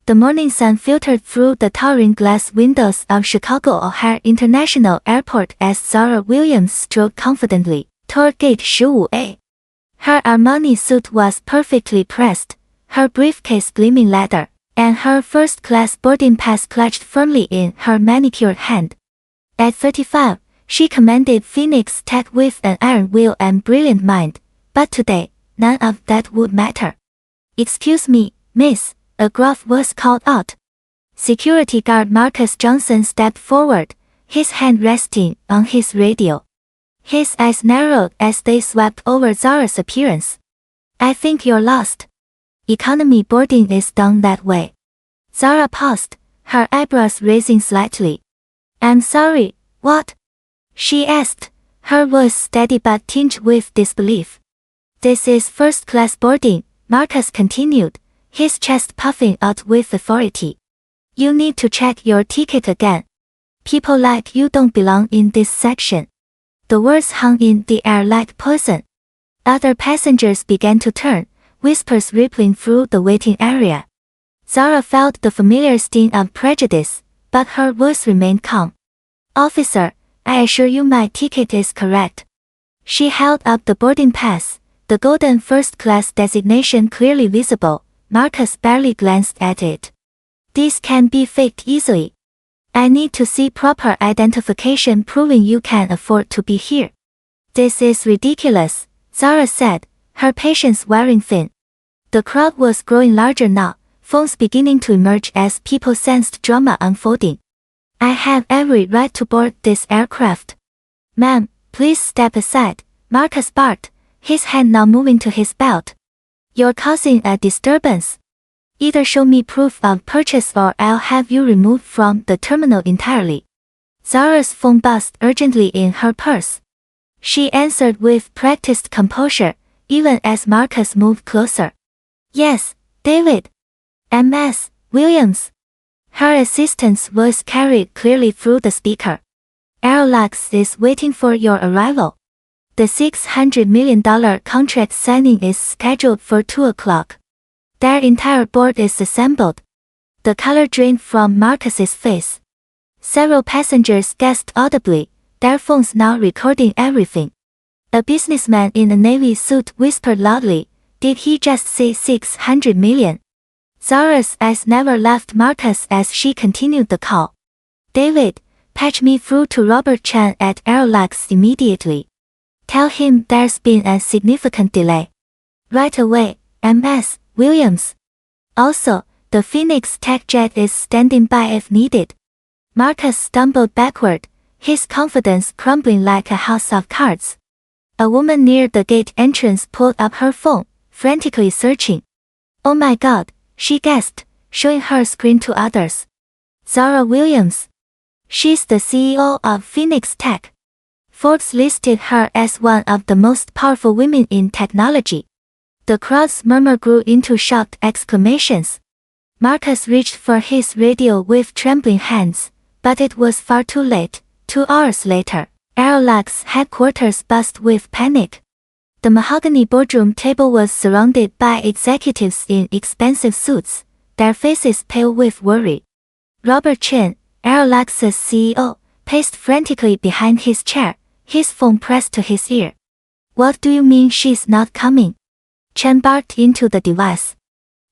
The morning sun filtered through the towering glass windows of Chicago O'Hare International Airport as Zara Williams strode confidently toward Gate 15A. Her Armani suit was perfectly pressed, her briefcase gleaming leather, and her first-class boarding pass clutched firmly in her manicured hand. At 35, she commanded Phoenix Tech with an iron will and brilliant mind, but today, none of that would matter. "Excuse me, miss," a gruff was called out. Security guard Marcus Johnson stepped forward, his hand resting on his radio. His eyes narrowed as they swept over Zara's appearance. "I think you're lost. Economy boarding is done that way." Zara paused, her eyebrows raising slightly. "I'm sorry, what?" she asked, her voice steady but tinged with disbelief. "This is first-class boarding," Marcus continued, his chest puffing out with authority. "You need to check your ticket again. People like you don't belong in this section." The words hung in the air like poison. Other passengers began to turn, whispers rippling through the waiting area. Zara felt the familiar sting of prejudice, but her voice remained calm. "Officer, I assure you my ticket is correct." She held up the boarding pass, the golden first-class designation clearly visible. Marcus barely glanced at it. "This can be faked easily. I need to see proper identification proving you can afford to be here." "This is ridiculous," Zara said, her patience wearing thin. The crowd was growing larger now, phones beginning to emerge as people sensed drama unfolding. "I have every right to board this aircraft." "Ma'am, please step aside," Marcus barked, his hand now moving to his belt. "You're causing a disturbance. Either show me proof of purchase or I'll have you removed from the terminal entirely." Zara's phone buzzed urgently in her purse. She answered with practiced composure, even as Marcus moved closer. "Yes, David. Ms. Williams." Her assistant's voice carried clearly through the speaker. "AeroLux is waiting for your arrival. The $600 million contract signing is scheduled for 2 o'clock. Their entire board is assembled." The color drained from Marcus's face. Several passengers gasped audibly, their phones now recording everything. A businessman in a navy suit whispered loudly, "Did he just say 600 million? Zara's eyes never left Marcus as she continued the call. "David, patch me through to Robert Chan at AeroLux immediately. Tell him there's been a significant delay." "Right away, Ms. Williams. Also, the Phoenix Tech jet is standing by if needed." Marcus stumbled backward, his confidence crumbling like a house of cards. A woman near the gate entrance pulled up her phone, frantically searching. "Oh my God," she gasped, showing her screen to others. "Zara Williams. She's the CEO of Phoenix Tech. Forbes listed her as one of the most powerful women in technology." The crowd's murmur grew into shocked exclamations. Marcus reached for his radio with trembling hands, but it was far too late. 2 hours later, AeroLux headquarters buzzed with panic. The mahogany boardroom table was surrounded by executives in expensive suits, their faces pale with worry. Robert Chen, AeroLux's CEO, paced frantically behind his chair, his phone pressed to his ear. "What do you mean she's not coming?" Chen barked into the device.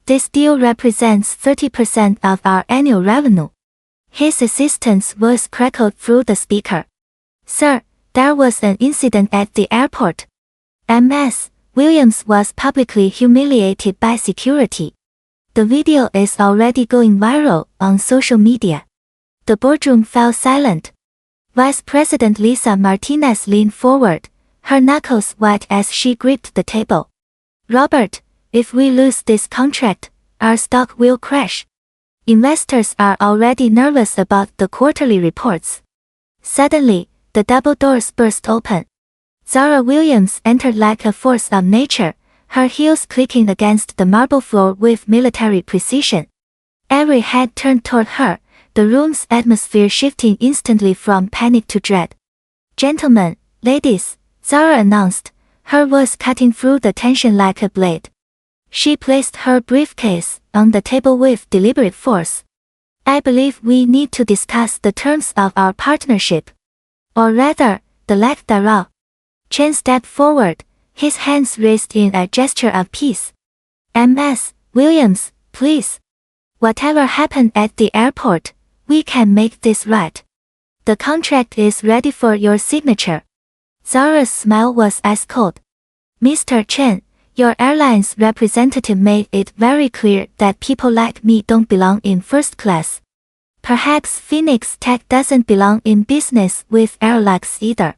"This deal represents 30% of our annual revenue." His assistant's voice crackled through the speaker. "Sir, there was an incident at the airport. Ms. Williams was publicly humiliated by security. The video is already going viral on social media." The boardroom fell silent. Vice President Lisa Martinez leaned forward, her knuckles white as she gripped the table. "Robert, if we lose this contract, our stock will crash. Investors are already nervous about the quarterly reports." Suddenly, the double doors burst open. Zara Williams entered like a force of nature, her heels clicking against the marble floor with military precision. Every head turned toward her, the room's atmosphere shifting instantly from panic to dread. "Gentlemen, ladies," Zara announced, her voice cutting through the tension like a blade. She placed her briefcase, on the table with deliberate force. I believe we need to discuss the terms of our partnership. Or rather, the lack thereof. Chen stepped forward, his hands raised in a gesture of peace. Ms. Williams, please. Whatever happened at the airport, we can make this right. The contract is ready for your signature. Zara's smile was ice cold. Mr. Chen, your airline's representative made it very clear that people like me don't belong in first class. Perhaps Phoenix Tech doesn't belong in business with AeroLux either.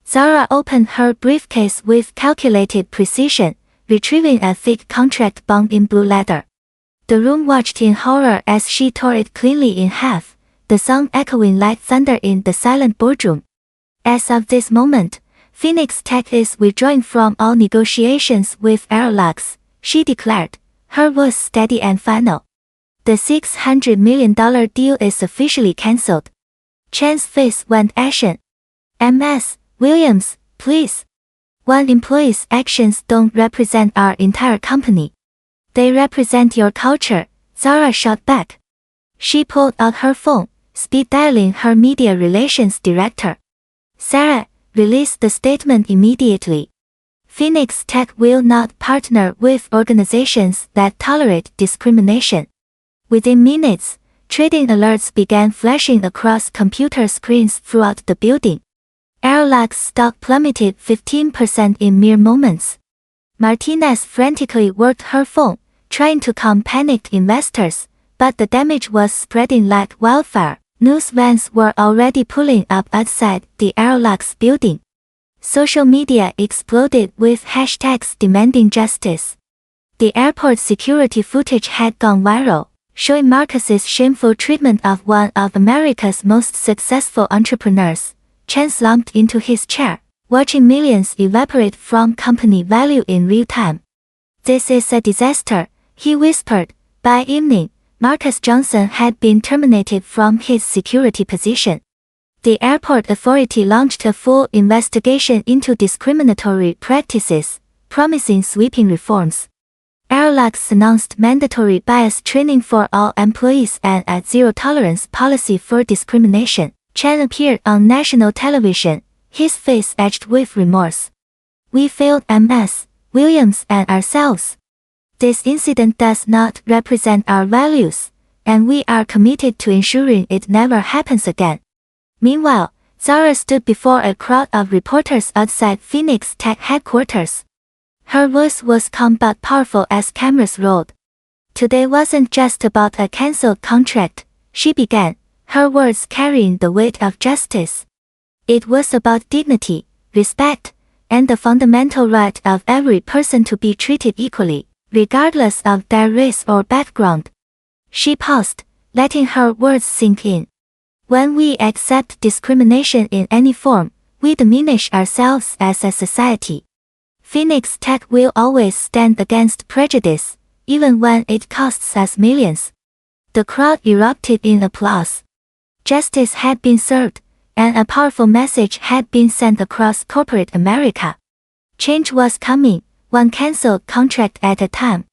Zara opened her briefcase with calculated precision, retrieving a thick contract bound in blue leather. The room watched in horror as she tore it cleanly in half, the sound echoing like thunder in the silent boardroom. As of this moment, Phoenix Tech is withdrawing from all negotiations with AeroLux, she declared, her voice steady and final. The $600 million deal is officially cancelled. Chen's face went ashen. Ms. Williams, please. One employee's actions don't represent our entire company. They represent your culture, Zara shot back. She pulled out her phone, speed dialing her media relations director. Sarah, release the statement immediately. Phoenix Tech will not partner with organizations that tolerate discrimination. Within minutes, trading alerts began flashing across computer screens throughout the building. AeroLux stock plummeted 15% in mere moments. Martinez frantically worked her phone, trying to calm panicked investors, but the damage was spreading like wildfire. News vans were already pulling up outside the AeroLux building. Social media exploded with hashtags demanding justice. The airport security footage had gone viral, showing Marcus's shameful treatment of one of America's most successful entrepreneurs. Chen slumped into his chair, watching millions evaporate from company value in real time. This is a disaster, he whispered. By evening, Marcus Johnson had been terminated from his security position. The airport authority launched a full investigation into discriminatory practices, promising sweeping reforms. AeroLux announced mandatory bias training for all employees and a zero-tolerance policy for discrimination. Chen appeared on national television, his face edged with remorse. We failed Ms. Williams and ourselves. This incident does not represent our values, and we are committed to ensuring it never happens again. Meanwhile, Zara stood before a crowd of reporters outside Phoenix Tech headquarters. Her voice was calm but powerful as cameras rolled. Today wasn't just about a cancelled contract, she began, her words carrying the weight of justice. It was about dignity, respect, and the fundamental right of every person to be treated equally, regardless of their race or background. She paused, letting her words sink in. When we accept discrimination in any form, we diminish ourselves as a society. Phoenix Tech will always stand against prejudice, even when it costs us millions. The crowd erupted in applause. Justice had been served, and a powerful message had been sent across corporate America. Change was coming, one cancelled contract at a time.